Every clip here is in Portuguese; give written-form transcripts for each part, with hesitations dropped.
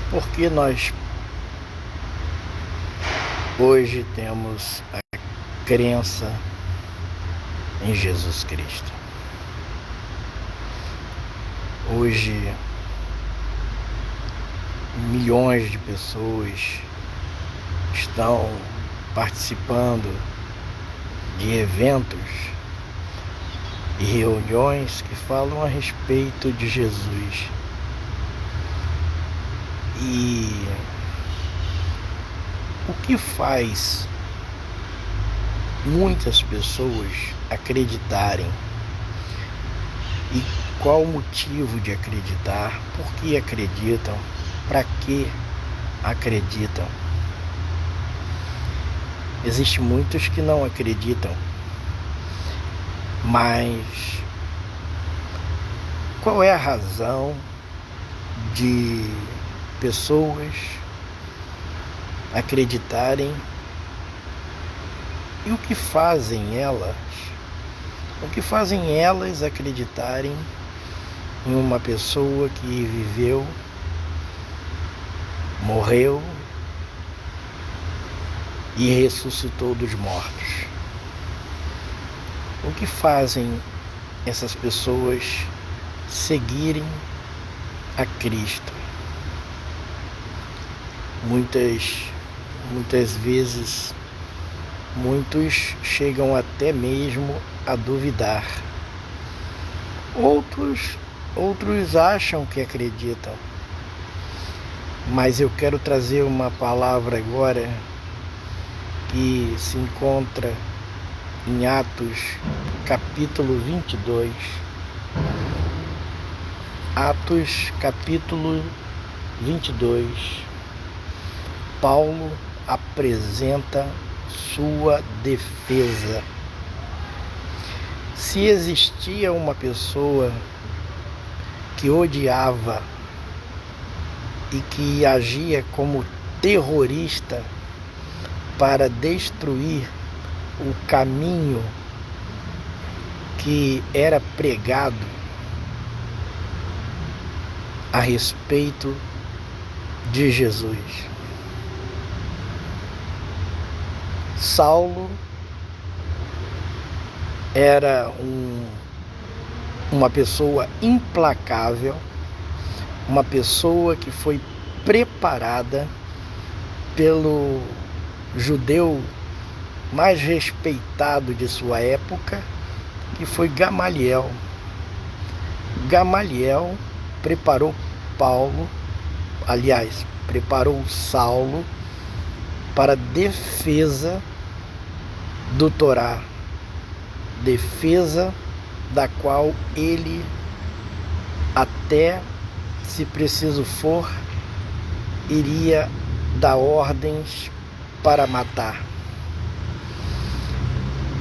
Porque nós hoje temos a crença em Jesus Cristo. Hoje, milhões de pessoas estão participando de eventos e reuniões que falam a respeito de Jesus. E o que faz muitas pessoas acreditarem? E qual o motivo de acreditar? Por que acreditam? Para que acreditam? Existem muitos que não acreditam, mas qual é a razão de pessoas acreditarem e o que fazem elas acreditarem em uma pessoa que viveu, morreu e ressuscitou dos mortos? O que fazem essas pessoas seguirem a Cristo? Muitas vezes, muitos chegam até mesmo a duvidar. Outros acham que acreditam. Mas eu quero trazer uma palavra agora que se encontra em Atos, capítulo 22. Atos, capítulo 22. Paulo apresenta sua defesa. Se existia uma pessoa que odiava e que agia como terrorista para destruir o caminho que era pregado a respeito de Jesus, Saulo era uma pessoa implacável, uma pessoa que foi preparada pelo judeu mais respeitado de sua época, que foi Gamaliel. Gamaliel preparou preparou Saulo para a defesa do Torá, defesa da qual ele, até se preciso for, iria dar ordens para matar.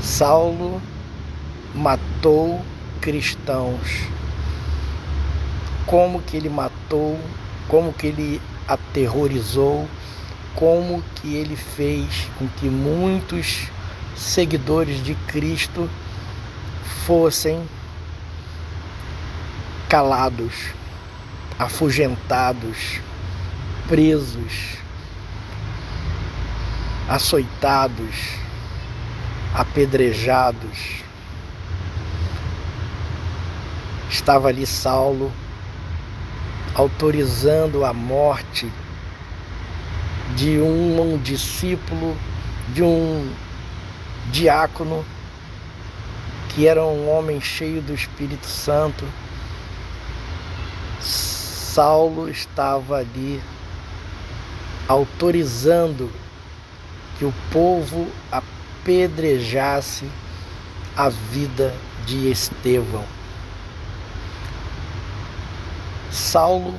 Saulo matou cristãos. Como que ele matou? Como que ele aterrorizou? Como que ele fez com que muitos seguidores de Cristo fossem calados, afugentados, presos, açoitados, apedrejados? Estava ali Saulo autorizando a morte de um discípulo, de um diácono, que era um homem cheio do Espírito Santo. Saulo estava ali autorizando que o povo apedrejasse a vida de Estevão. Saulo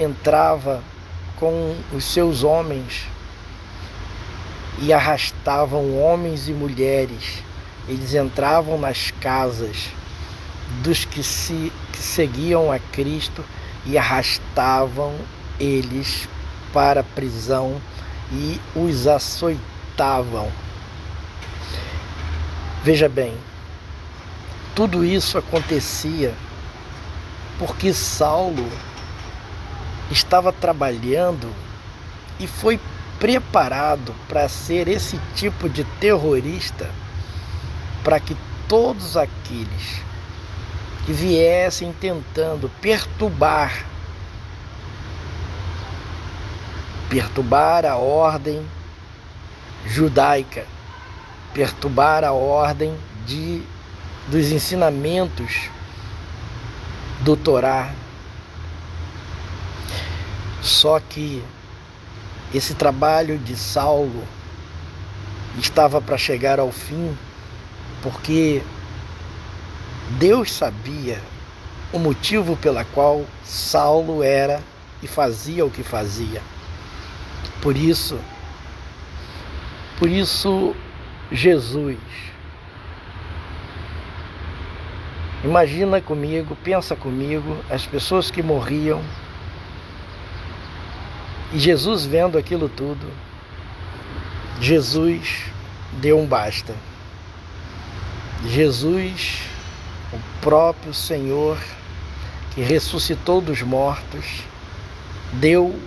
entrava com os seus homens e arrastavam homens e mulheres. Eles entravam nas casas dos que seguiam a Cristo e arrastavam eles para a prisão e os açoitavam. Veja bem, tudo isso acontecia porque Saulo estava trabalhando e foi preparado para ser esse tipo de terrorista, para que todos aqueles que viessem tentando perturbar a ordem judaica, perturbar a ordem dos ensinamentos do Torá. Só que esse trabalho de Saulo estava para chegar ao fim, porque Deus sabia o motivo pela qual Saulo era e fazia o que fazia. Por isso, Jesus, imagina comigo, pensa comigo, as pessoas que morriam, e Jesus vendo aquilo tudo, Jesus deu um basta. Jesus, o próprio Senhor, que ressuscitou dos mortos, deu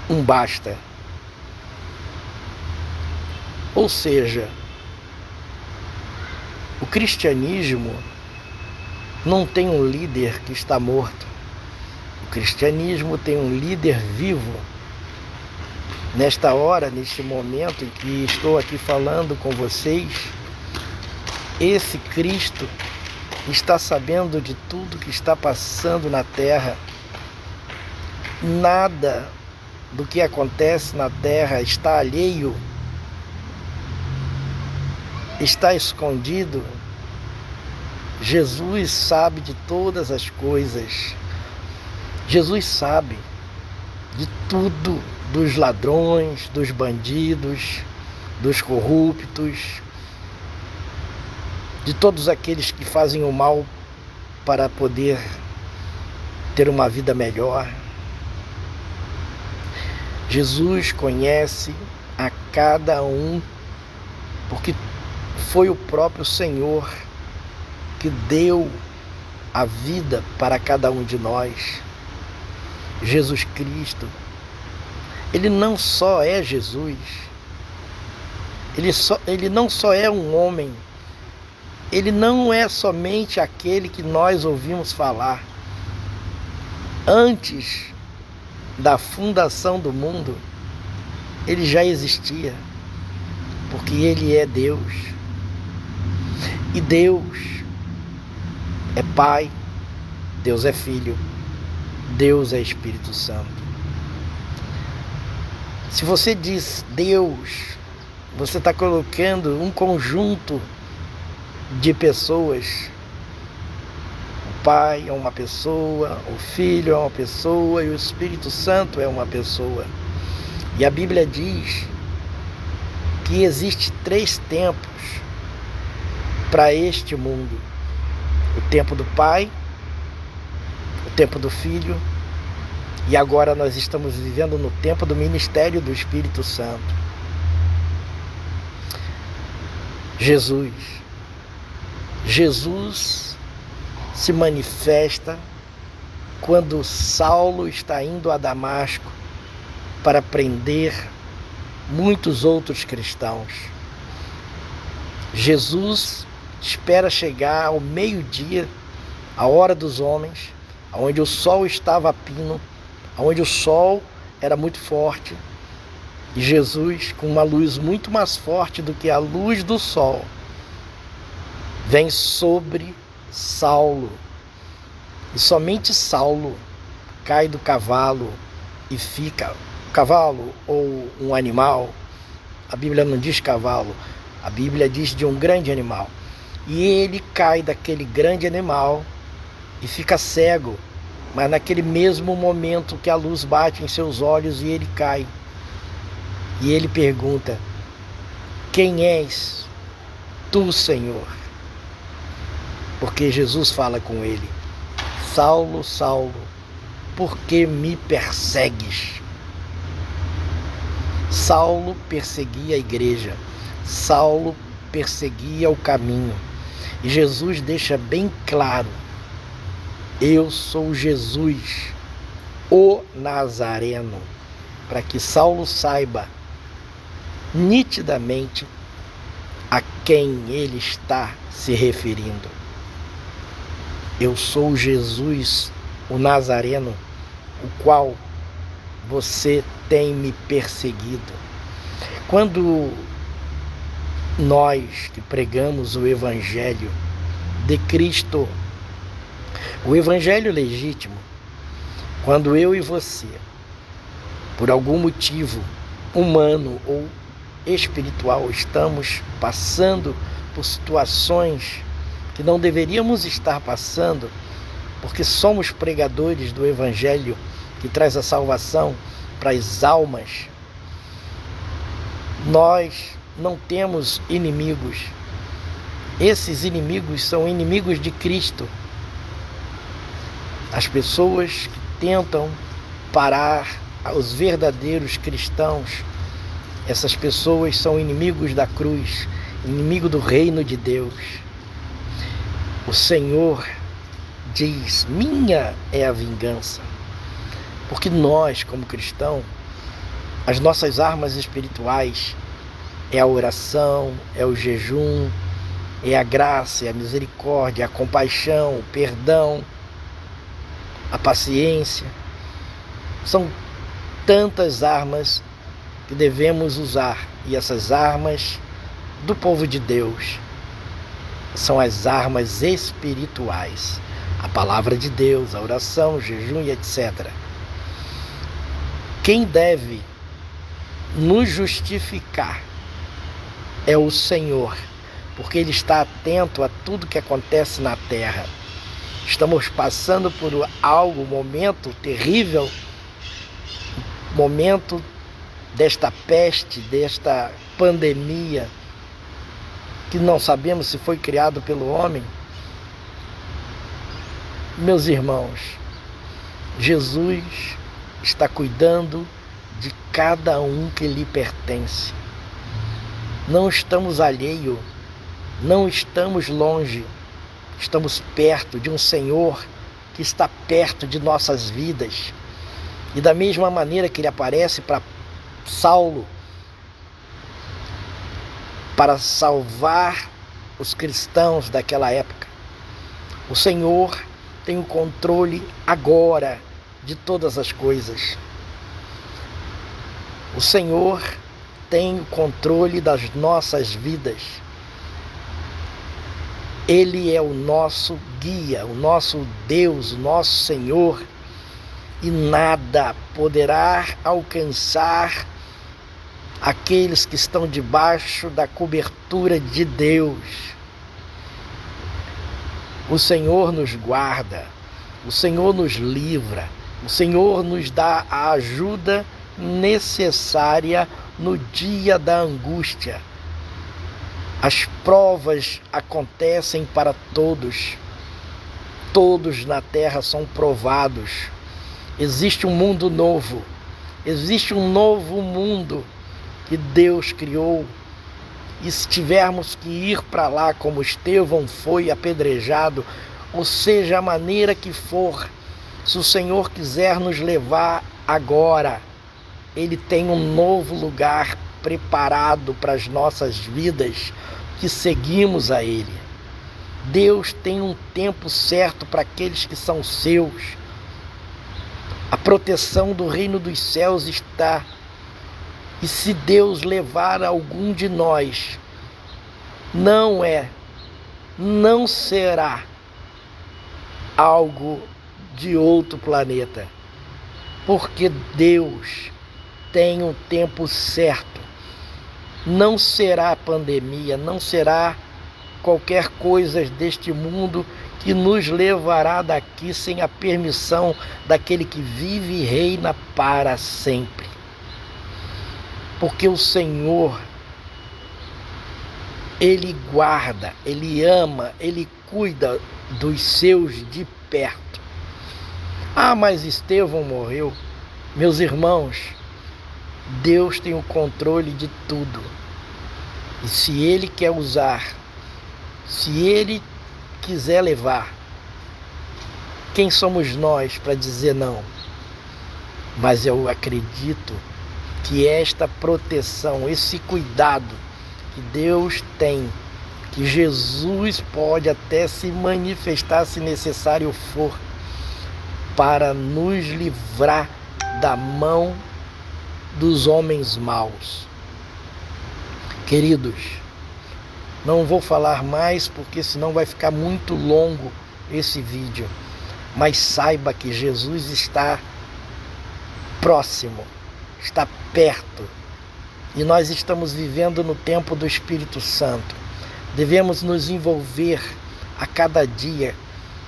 um basta. Ou seja, o cristianismo não tem um líder que está morto. O cristianismo tem um líder vivo. Nesta hora, neste momento em que estou aqui falando com vocês, esse Cristo está sabendo de tudo que está passando na terra. Nada do que acontece na terra está alheio, está escondido. Jesus sabe de todas as coisas. Jesus sabe de tudo, dos ladrões, dos bandidos, dos corruptos, de todos aqueles que fazem o mal para poder ter uma vida melhor. Jesus conhece a cada um, porque foi o próprio Senhor que deu a vida para cada um de nós. Jesus Cristo, Ele não só é Jesus, Ele não só é um homem, Ele não é somente aquele que nós ouvimos falar. Antes da fundação do mundo, Ele já existia, porque Ele é Deus. E Deus é Pai, Deus é Filho, Deus é Espírito Santo. Se você diz Deus, você está colocando um conjunto de pessoas. O Pai é uma pessoa, o Filho é uma pessoa e o Espírito Santo é uma pessoa. E a Bíblia diz que existe 3 tempos para este mundo: o tempo do Pai, o tempo do Filho, e agora nós estamos vivendo no tempo do ministério do Espírito Santo. Jesus se manifesta quando Saulo está indo a Damasco para prender muitos outros cristãos. Jesus espera chegar ao meio-dia, a hora dos homens, onde o sol estava a pino, onde o sol era muito forte, e Jesus, com uma luz muito mais forte do que a luz do sol, vem sobre Saulo, e somente Saulo cai do cavalo e fica. Cavalo ou um animal, a Bíblia não diz cavalo, a Bíblia diz de um grande animal, e ele cai daquele grande animal e fica cego, mas naquele mesmo momento que a luz bate em seus olhos e ele cai, e ele pergunta: quem és tu, Senhor? Porque Jesus fala com ele: Saulo, Saulo, por que me persegues? Saulo perseguia a igreja, Saulo perseguia o caminho, e Jesus deixa bem claro: eu sou Jesus, o Nazareno, para que Saulo saiba nitidamente a quem ele está se referindo. Eu sou Jesus, o Nazareno, o qual você tem me perseguido. Quando nós que pregamos o Evangelho de Cristo, o Evangelho legítimo, quando eu e você, por algum motivo humano ou espiritual, estamos passando por situações que não deveríamos estar passando, porque somos pregadores do Evangelho que traz a salvação para as almas, nós não temos inimigos. Esses inimigos são inimigos de Cristo. As pessoas que tentam parar os verdadeiros cristãos, essas pessoas são inimigos da cruz, inimigo do reino de Deus. O Senhor diz: minha é a vingança. Porque nós, como cristãos, as nossas armas espirituais é a oração, é o jejum, é a graça, é a misericórdia, a compaixão, o perdão, a paciência. São tantas armas que devemos usar, e essas armas do povo de Deus são as armas espirituais, a palavra de Deus, a oração, o jejum e etc. Quem deve nos justificar é o Senhor, porque Ele está atento a tudo que acontece na terra. Estamos passando por algo, um momento terrível, momento desta peste, desta pandemia, que não sabemos se foi criado pelo homem. Meus irmãos, Jesus está cuidando de cada um que lhe pertence. Não estamos alheios, não estamos longe, estamos perto de um Senhor que está perto de nossas vidas. E da mesma maneira que Ele aparece para Saulo, para salvar os cristãos daquela época, o Senhor tem o controle agora de todas as coisas. O Senhor tem o controle das nossas vidas. Ele é o nosso guia, o nosso Deus, o nosso Senhor, e nada poderá alcançar aqueles que estão debaixo da cobertura de Deus. O Senhor nos guarda, o Senhor nos livra, o Senhor nos dá a ajuda necessária no dia da angústia. As provas acontecem para todos. Todos na terra são provados. Existe um mundo novo. Existe um novo mundo que Deus criou. E se tivermos que ir para lá como Estevão foi apedrejado, ou seja, a maneira que for, se o Senhor quiser nos levar agora, Ele tem um novo lugar preparado para as nossas vidas, que seguimos a Ele. Deus tem um tempo certo para aqueles que são seus. A proteção do reino dos céus está. E se Deus levar algum de nós, não será algo de outro planeta, porque Deus tem um tempo certo. Não será pandemia, não será qualquer coisa deste mundo que nos levará daqui sem a permissão daquele que vive e reina para sempre. Porque o Senhor, Ele guarda, Ele ama, Ele cuida dos seus de perto. Ah, mas Estevão morreu. Meus irmãos, Deus tem o controle de tudo. E se Ele quer usar, se Ele quiser levar, quem somos nós para dizer não? Mas eu acredito que esta proteção, esse cuidado que Deus tem, que Jesus pode até se manifestar se necessário for, para nos livrar da mão dos homens maus. Queridos, não vou falar mais porque senão vai ficar muito longo esse vídeo, mas saiba que Jesus está próximo, está perto, e nós estamos vivendo no tempo do Espírito Santo. Devemos nos envolver a cada dia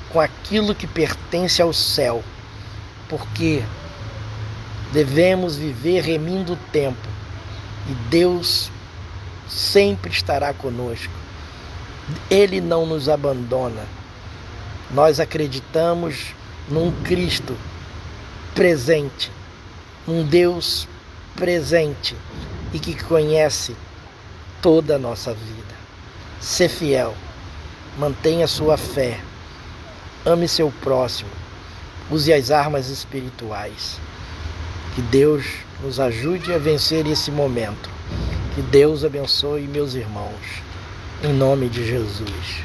com aquilo que pertence ao céu, porque devemos viver remindo o tempo, e Deus sempre estará conosco. Ele não nos abandona. Nós acreditamos num Cristo presente, um Deus presente e que conhece toda a nossa vida. Ser fiel, mantenha sua fé, ame seu próximo, use as armas espirituais. Que Deus nos ajude a vencer esse momento. Que Deus abençoe meus irmãos. Em nome de Jesus.